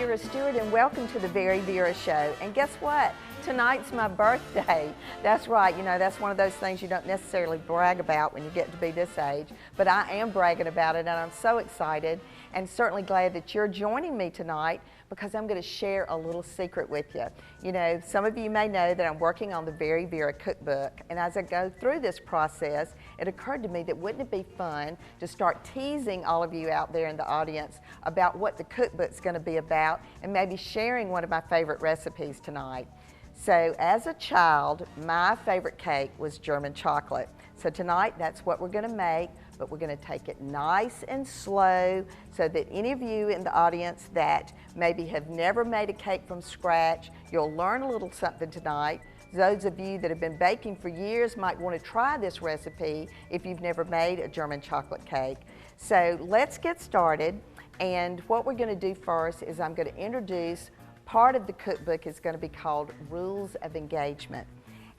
Vera Stewart, and welcome to the VeryVera show. And guess what? Tonight's my birthday. That's right, that's one of those things you don't necessarily brag about when you get to be this age, but I am bragging about it, and I'm so excited and certainly glad that you're joining me tonight because I'm going to share a little secret with you. Some of you may know that I'm working on the VeryVera cookbook, and as I go through this process, it occurred to me that wouldn't it be fun to start teasing all of you out there in the audience about what the cookbook's going to be about and maybe sharing one of my favorite recipes tonight. So as a child, my favorite cake was German chocolate. So tonight, that's what we're going to make, but we're going to take it nice and slow so that any of you in the audience that maybe have never made a cake from scratch, you'll learn a little something tonight. Those of you that have been baking for years might want to try this recipe if you've never made a German chocolate cake. So let's get started. And what we're going to do first is I'm going to introduce part of the cookbook is going to be called Rules of Engagement.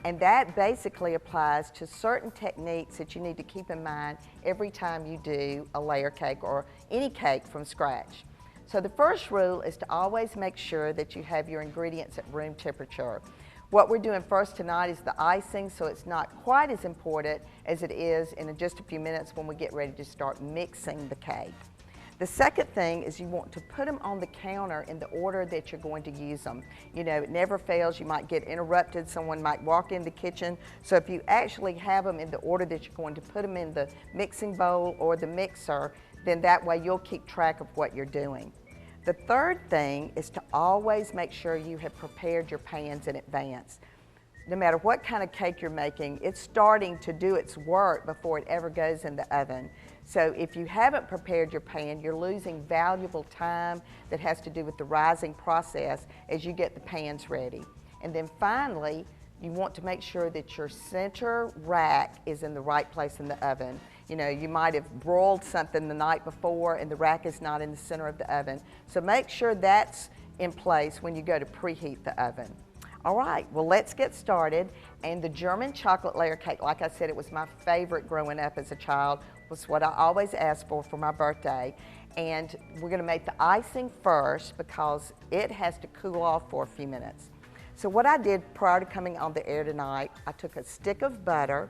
And that basically applies to certain techniques that you need to keep in mind every time you do a layer cake or any cake from scratch. So the first rule is to always make sure that you have your ingredients at room temperature. What we're doing first tonight is the icing, so it's not quite as important as it is in just a few minutes when we get ready to start mixing the cake. The second thing is you want to put them on the counter in the order that you're going to use them. It never fails. You might get interrupted. Someone might walk in the kitchen. So if you actually have them in the order that you're going to put them in the mixing bowl or the mixer, then that way you'll keep track of what you're doing. The third thing is to always make sure you have prepared your pans in advance. No matter what kind of cake you're making, it's starting to do its work before it ever goes in the oven. So if you haven't prepared your pan, you're losing valuable time that has to do with the rising process as you get the pans ready. And then finally, you want to make sure that your center rack is in the right place in the oven. You might have broiled something the night before and the rack is not in the center of the oven. So make sure that's in place when you go to preheat the oven. All right, well, let's get started. And the German chocolate layer cake, like I said, it was my favorite growing up as a child, was what I always asked for my birthday. And we're gonna make the icing first because it has to cool off for a few minutes. So what I did prior to coming on the air tonight, I took a stick of butter,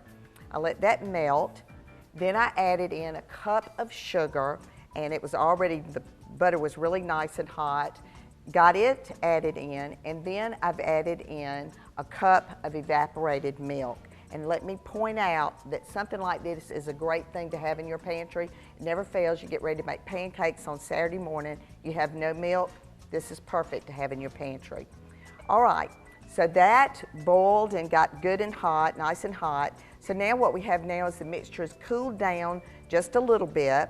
I let that melt, then I added in a cup of sugar, and it was already, the butter was really nice and hot. Got it added in, and then I've added in a cup of evaporated milk. And let me point out that something like this is a great thing to have in your pantry. It never fails. You get ready to make pancakes on Saturday morning, you have no milk, this is perfect to have in your pantry. All right, so that boiled and got good and hot, nice and hot. So now what we have now is the mixture is cooled down just a little bit.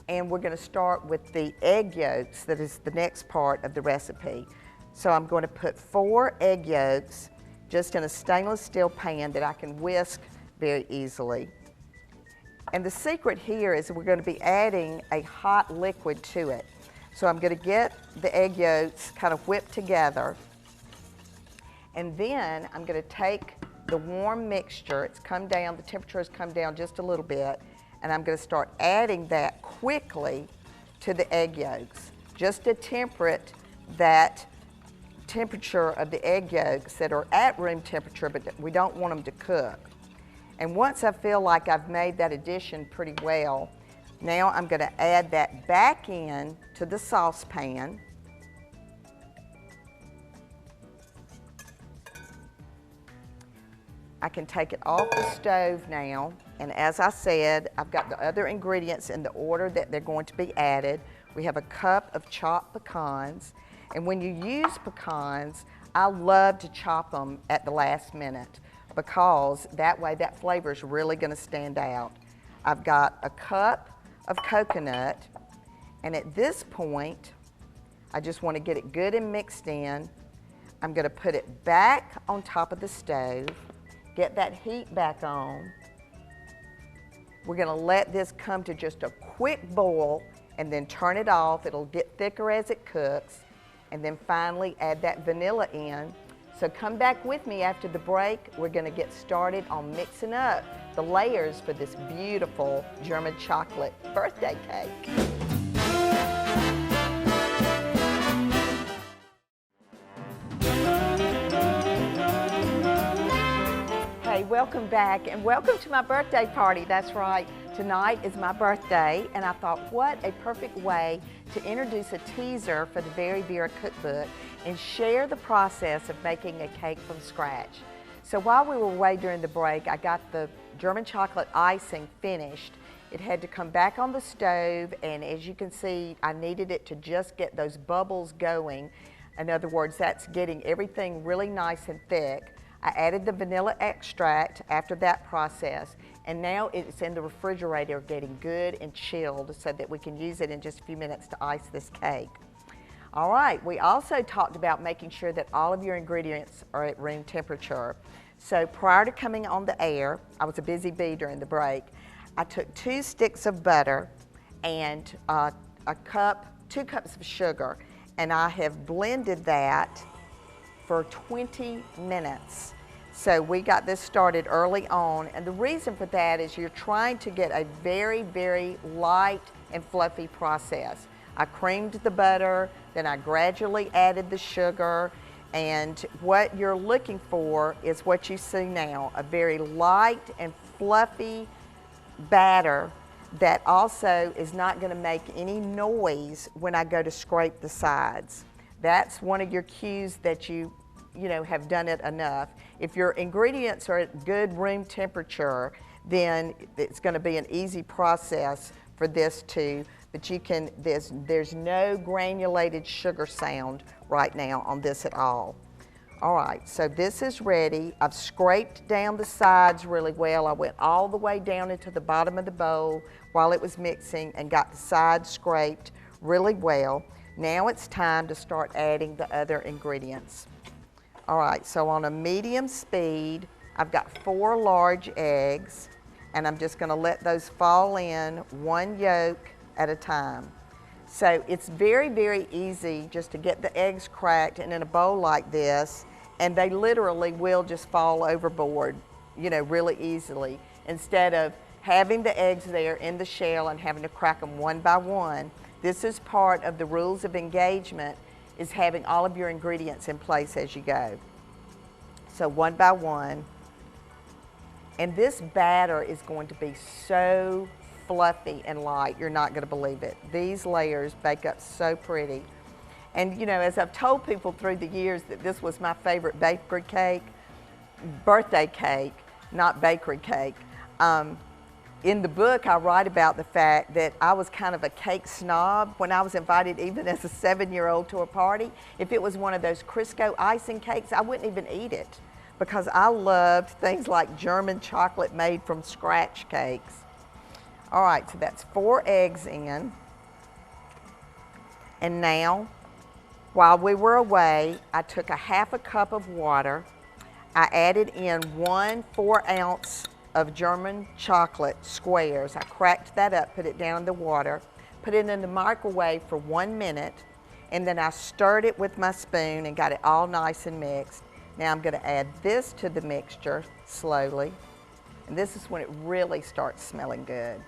And we're going to start with the egg yolks. That is the next part of the recipe. So I'm going to put 4 egg yolks just in a stainless steel pan that I can whisk very easily. And the secret here is we're going to be adding a hot liquid to it. So I'm going to get the egg yolks kind of whipped together, and then I'm going to take the warm mixture. It's come down, the temperature has come down just a little bit, and I'm going to start adding that quickly to the egg yolks, just to temperate that temperature of the egg yolks that are at room temperature, but we don't want them to cook. And once I feel like I've made that addition pretty well, now I'm going to add that back in to the saucepan. I can take it off the stove now, and as I said, I've got the other ingredients in the order that they're going to be added. We have a cup of chopped pecans, and when you use pecans, I love to chop them at the last minute because that way that flavor is really going to stand out. I've got a cup of coconut, and at this point, I just want to get it good and mixed in. I'm going to put it back on top of the stove. Get that heat back on. We're going to let this come to just a quick boil and then turn it off. It'll get thicker as it cooks. And then finally add that vanilla in. So come back with me after the break. We're going to get started on mixing up the layers for this beautiful German chocolate birthday cake. welcome back and welcome to my birthday party. That's right, tonight is my birthday and I thought what a perfect way to introduce a teaser for the VeryVera cookbook and share the process of making a cake from scratch. So while we were away during the break, I got the German chocolate icing finished. It had to come back on the stove, and as you can see, I needed it to just get those bubbles going. In other words, that's getting everything really nice and thick. I added the vanilla extract after that process, and now it's in the refrigerator getting good and chilled so that we can use it in just a few minutes to ice this cake. All right, we also talked about making sure that all of your ingredients are at room temperature. So prior to coming on the air, I was a busy bee during the break, I took 2 sticks of butter and 2 cups of sugar, and I have blended that for 20 minutes. So we got this started early on, and the reason for that is you're trying to get a very, very light and fluffy process. I creamed the butter, then I gradually added the sugar, and what you're looking for is what you see now, a very light and fluffy batter that also is not going to make any noise when I go to scrape the sides. That's one of your cues that you have done it enough. If your ingredients are at good room temperature, then it's going to be an easy process for this too, but there's no granulated sugar sound right now on this at all. All right, so this is ready. I've scraped down the sides really well. I went all the way down into the bottom of the bowl while it was mixing and got the sides scraped really well. Now it's time to start adding the other ingredients. All right, so on a medium speed, I've got 4 large eggs, and I'm just gonna let those fall in 1 yolk at a time. So it's very, very easy just to get the eggs cracked and in a bowl like this, and they literally will just fall overboard, really easily. Instead of having the eggs there in the shell and having to crack them one by one, this is part of the rules of engagement, is having all of your ingredients in place as you go. So one by one. And this batter is going to be so fluffy and light, you're not going to believe it. These layers bake up so pretty. And as I've told people through the years that this was my favorite bakery cake, birthday cake, not bakery cake. In the book, I write about the fact that I was kind of a cake snob when I was invited, even as a 7-year-old, to a party. If it was one of those Crisco icing cakes, I wouldn't even eat it because I loved things like German chocolate made from scratch cakes. All right, so that's 4 eggs in. And now, while we were away, I took a ½ cup of water. I added in 1 4-ounce of German chocolate squares. I cracked that up, put it down in the water, put it in the microwave for 1 minute, and then I stirred it with my spoon and got it all nice and mixed. Now I'm going to add this to the mixture slowly, and this is when it really starts smelling good.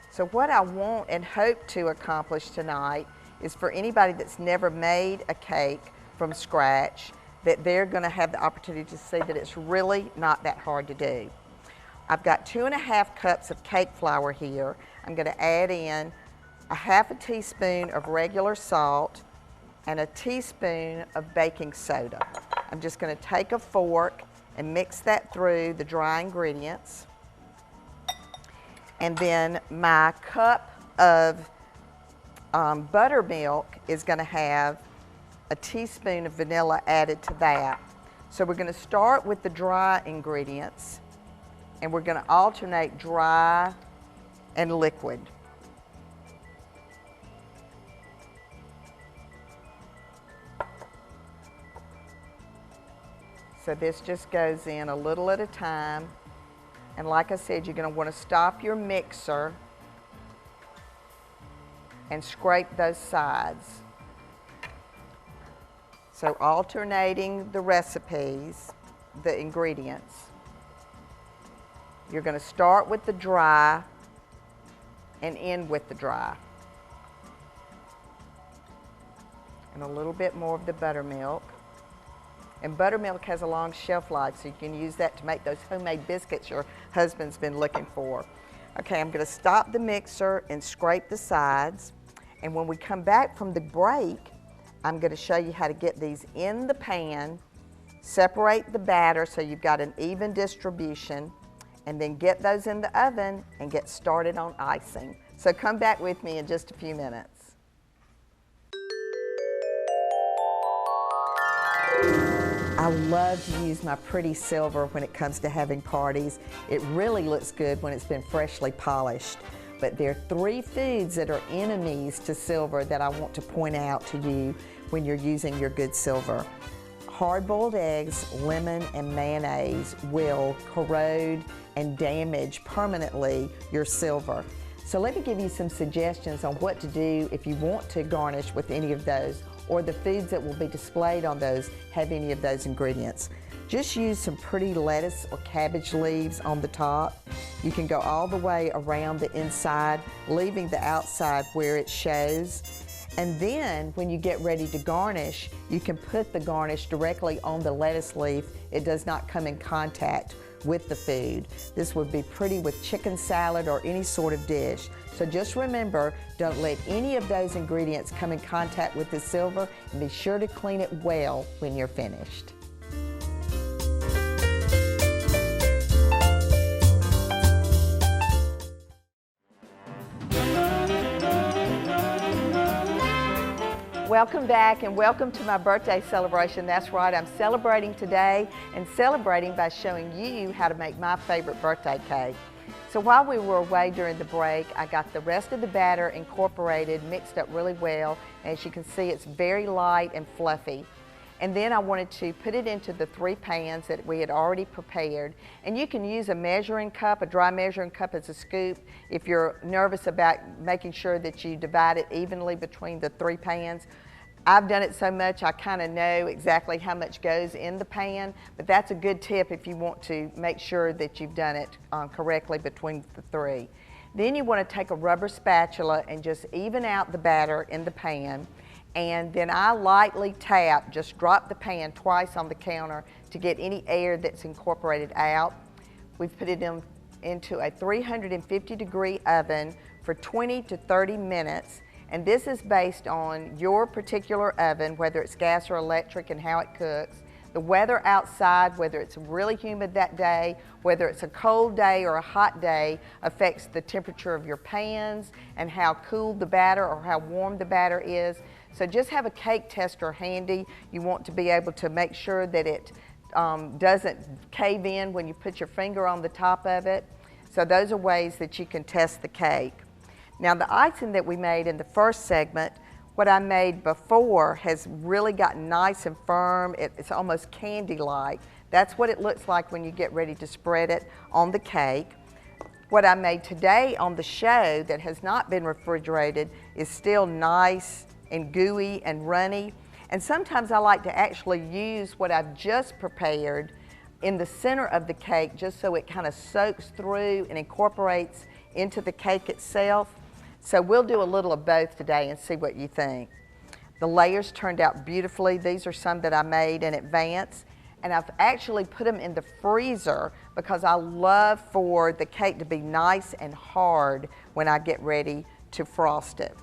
So what I want and hope to accomplish tonight is for anybody that's never made a cake from scratch, that they're going to have the opportunity to see that it's really not that hard to do. I've got 2½ cups of cake flour here. I'm going to add in a ½ teaspoon of regular salt and a teaspoon of baking soda. I'm just going to take a fork and mix that through the dry ingredients. And then my cup of buttermilk is going to have a teaspoon of vanilla added to that. So we're going to start with the dry ingredients, and we're going to alternate dry and liquid. So this just goes in a little at a time. And like I said, you're going to want to stop your mixer and scrape those sides. So alternating the recipes, the ingredients. You're going to start with the dry and end with the dry. And a little bit more of the buttermilk. And buttermilk has a long shelf life, so you can use that to make those homemade biscuits your husband's been looking for. Okay, I'm going to stop the mixer and scrape the sides. And when we come back from the break, I'm going to show you how to get these in the pan, separate the batter so you've got an even distribution, and then get those in the oven and get started on icing. So come back with me in just a few minutes. I love to use my pretty silver when it comes to having parties. It really looks good when it's been freshly polished. But there are 3 foods that are enemies to silver that I want to point out to you when you're using your good silver. Hard-boiled eggs, lemon, and mayonnaise will corrode and damage permanently your silver. So let me give you some suggestions on what to do if you want to garnish with any of those, or the foods that will be displayed on those have any of those ingredients. Just use some pretty lettuce or cabbage leaves on the top. You can go all the way around the inside, leaving the outside where it shows. And then when you get ready to garnish, you can put the garnish directly on the lettuce leaf. It does not come in contact with the food. This would be pretty with chicken salad or any sort of dish. So just remember, don't let any of those ingredients come in contact with the silver, and be sure to clean it well when you're finished. Welcome back and welcome to my birthday celebration. That's right, I'm celebrating today and celebrating by showing you how to make my favorite birthday cake. So while we were away during the break, I got the rest of the batter incorporated, mixed up really well. As you can see, it's very light and fluffy. And then I wanted to put it into the 3 pans that we had already prepared. And you can use a measuring cup, a dry measuring cup as a scoop, if you're nervous about making sure that you divide it evenly between the 3 pans. I've done it so much I kind of know exactly how much goes in the pan, but that's a good tip if you want to make sure that you've done it correctly between the 3. Then you want to take a rubber spatula and just even out the batter in the pan. And then I lightly tap, just drop the pan twice on the counter to get any air that's incorporated out. We've put it into a 350-degree oven for 20 to 30 minutes. And this is based on your particular oven, whether it's gas or electric, and how it cooks. The weather outside, whether it's really humid that day, whether it's a cold day or a hot day, affects the temperature of your pans and how cool the batter or how warm the batter is. So just have a cake tester handy. You want to be able to make sure that it doesn't cave in when you put your finger on the top of it. So those are ways that you can test the cake. Now the icing that we made in the first segment, what I made before has really gotten nice and firm. It's almost candy-like. That's what it looks like when you get ready to spread it on the cake. What I made today on the show that has not been refrigerated is still nice and gooey and runny. And sometimes I like to actually use what I've just prepared in the center of the cake just so it kind of soaks through and incorporates into the cake itself. So we'll do a little of both today and see what you think. The layers turned out beautifully. These are some that I made in advance, and I've actually put them in the freezer because I love for the cake to be nice and hard when I get ready to frost it.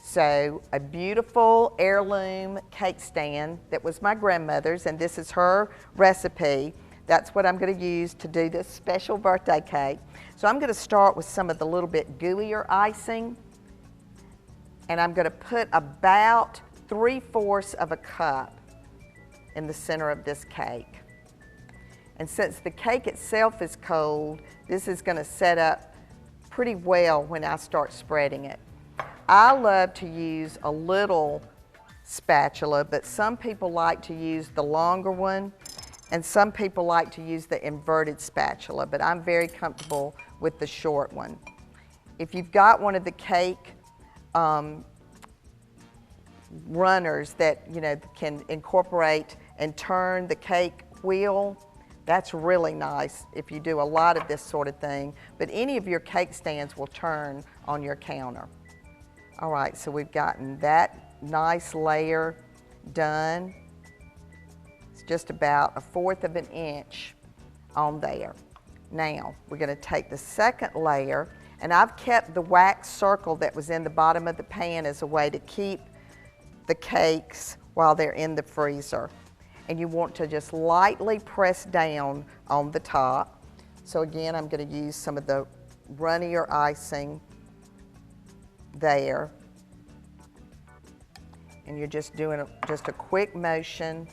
So a beautiful heirloom cake stand that was my grandmother's, and this is her recipe. That's what I'm going to use to do this special birthday cake. So I'm going to start with some of the little bit gooier icing, and I'm going to put about 3/4 of a cup in the center of this cake. And since the cake itself is cold, this is going to set up pretty well when I start spreading it. I love to use a little spatula, but some people like to use the longer one. And some people like to use the inverted spatula, but I'm very comfortable with the short one. If you've got one of the cake runners that can incorporate and turn the cake wheel, that's really nice if you do a lot of this sort of thing. But any of your cake stands will turn on your counter. All right, so we've gotten that nice layer done. It's just about 1/4 of an inch on there. Now, we're gonna take the second layer, and I've kept the wax circle that was in the bottom of the pan as a way to keep the cakes while they're in the freezer. And you want to just lightly press down on the top. So again, I'm gonna use some of the runnier icing there. And you're just doing just a quick motion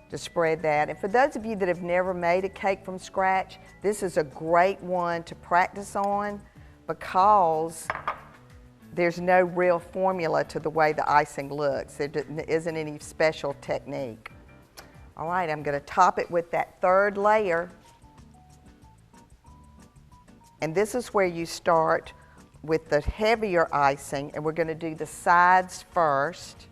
to spread that. And for those of you that have never made a cake from scratch, this is a great one to practice on because there's no real formula to the way the icing looks. There isn't any special technique. All right, I'm gonna top it with that third layer. And this is where you start with the heavier icing, and we're gonna do the sides first.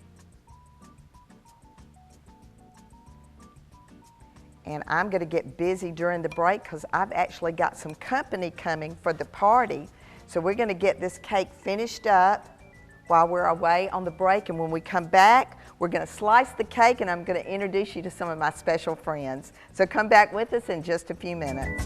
And I'm gonna get busy during the break because I've actually got some company coming for the party. So we're gonna get this cake finished up while we're away on the break, and when we come back, we're gonna slice the cake and I'm gonna introduce you to some of my special friends. So come back with us in just a few minutes.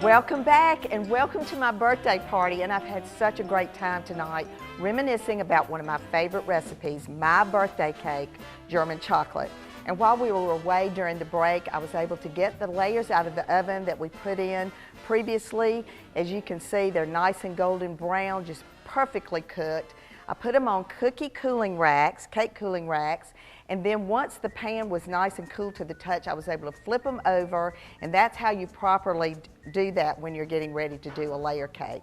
Welcome back and welcome to my birthday party, and I've had such a great time tonight reminiscing about one of my favorite recipes, my birthday cake, German chocolate. And while we were away during the break, I was able to get the layers out of the oven that we put in previously. As you can see, they're nice and golden brown, just perfectly cooked. I put them on cookie cooling racks, cake cooling racks, and then once the pan was nice and cool to the touch, I was able to flip them over, and that's how you properly do that when you're getting ready to do a layer cake.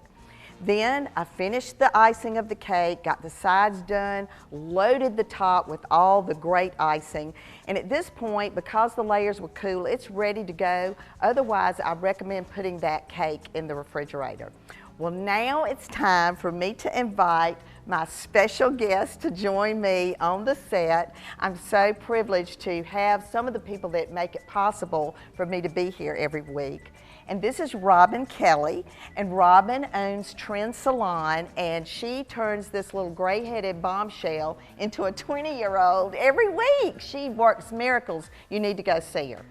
Then I finished the icing of the cake, got the sides done, loaded the top with all the great icing, and at this point, because the layers were cool, it's ready to go. Otherwise, I recommend putting that cake in the refrigerator. Well, now it's time for me to invite my special guest to join me on the set. I'm so privileged to have some of the people that make it possible for me to be here every week. And this is Robin Kelly, and Robin owns Trend Salon, and she turns this little gray-headed bombshell into a 20-year-old every week. She works miracles. You need to go see her.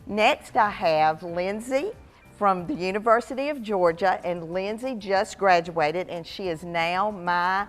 Next, I have Lindsay from the University of Georgia, and Lindsay just graduated, and she is now my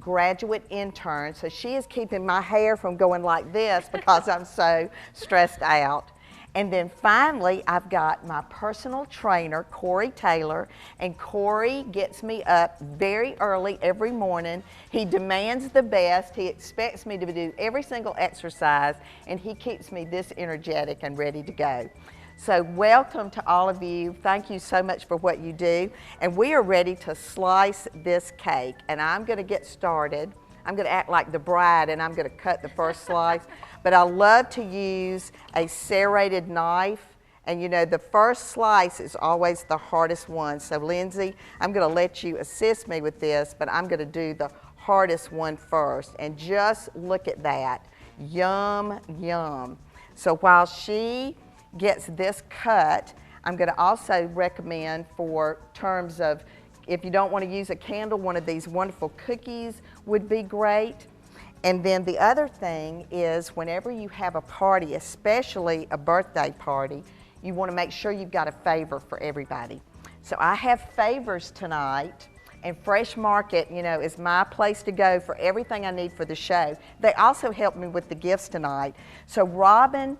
graduate intern. So she is keeping my hair from going like this because I'm so stressed out. And then finally, I've got my personal trainer, Corey Taylor, and Corey gets me up very early every morning. He demands the best. He expects me to do every single exercise, and he keeps me this energetic and ready to go. So welcome to all of you. Thank you so much for what you do. And we are ready to slice this cake. And I'm gonna get started. I'm gonna act like the bride and I'm gonna cut the first slice. But I love to use a serrated knife. And you know, the first slice is always the hardest one. So Lindsay, I'm gonna let you assist me with this, but I'm gonna do the hardest one first. And just look at that. Yum, yum. So while she gets this cut, I'm going to also recommend for terms of if you don't want to use a candle, one of these wonderful cookies would be great. And then the other thing is whenever you have a party, especially a birthday party, you want to make sure you've got a favor for everybody. So I have favors tonight, and Fresh Market, you know, is my place to go for everything I need for the show. They also help me with the gifts tonight. So Robin's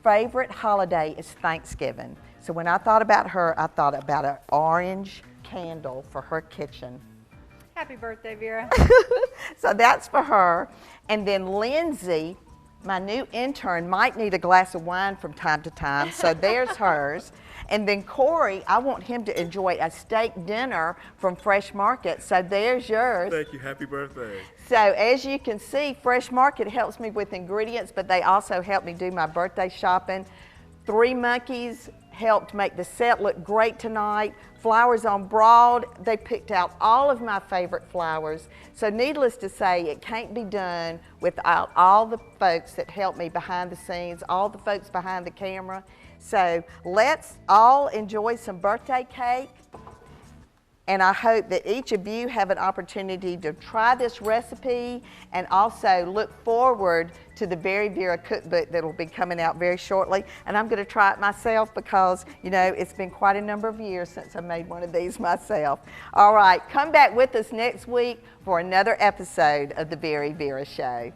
favorite holiday is Thanksgiving. So when I thought about her, I thought about an orange candle for her kitchen. Happy birthday, Vera. So that's for her. And then Lindsay, my new intern, might need a glass of wine from time to time, so there's hers. And then Corey, I want him to enjoy a steak dinner from Fresh Market, so there's yours. Thank you, happy birthday. So as you can see, Fresh Market helps me with ingredients, but they also help me do my birthday shopping. Three Monkeys helped make the set look great tonight. Flowers on Broad, they picked out all of my favorite flowers. So needless to say, it can't be done without all the folks that help me behind the scenes, all the folks behind the camera. So let's all enjoy some birthday cake. and I hope that each of you have an opportunity to try this recipe and also look forward to the VeryVera cookbook that will be coming out very shortly. And I'm going to try it myself because, you know, it's been quite a number of years since I made one of these myself. All right, come back with us next week for another episode of the VeryVera Show.